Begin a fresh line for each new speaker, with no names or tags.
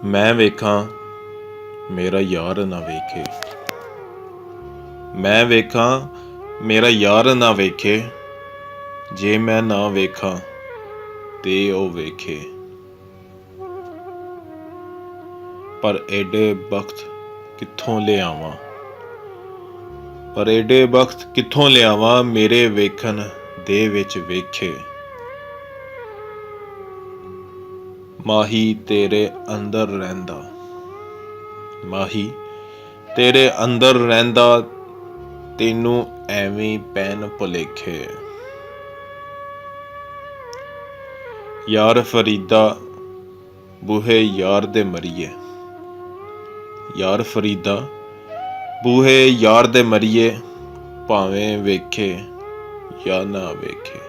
ਮੈਂ ਵੇਖਾਂ ਮੇਰਾ ਯਾਰ ਨਾ ਵੇਖੇ। ਮੈਂ ਵੇਖਾਂ ਮੇਰਾ ਯਾਰ ਨਾ ਵੇਖੇ, ਜੇ ਮੈਂ ਨਾ ਵੇਖਾਂ ਤੇ ਉਹ ਵੇਖੇ। ਪਰ ਏਡੇ ਬਖ਼ਤ ਕਿੱਥੋਂ ਲਿਆਵਾਂ, ਪਰ ਏਡੇ ਬਖ਼ਤ ਕਿੱਥੋਂ ਲਿਆਵਾਂ, ਮੇਰੇ ਵੇਖਣ ਦੇ ਵਿੱਚ ਵੇਖੇ। ਮਾਹੀ ਤੇਰੇ ਅੰਦਰ ਰਹਿੰਦਾ, ਮਾਹੀ ਤੇਰੇ ਅੰਦਰ ਰਹਿੰਦਾ, ਤੈਨੂੰ ਐਵੇਂ ਪੈਣ ਭੁਲੇਖੇ। ਯਾਰ ਫਰੀਦਾ ਬੂਹੇ ਯਾਰ ਦੇ ਮਰੀਏ, ਯਾਰ ਫਰੀਦਾ ਬੂਹੇ ਯਾਰ ਦੇ ਮਰੀਏ, ਭਾਵੇਂ ਵੇਖੇ ਜਾਂ ਨਾ ਵੇਖੇ।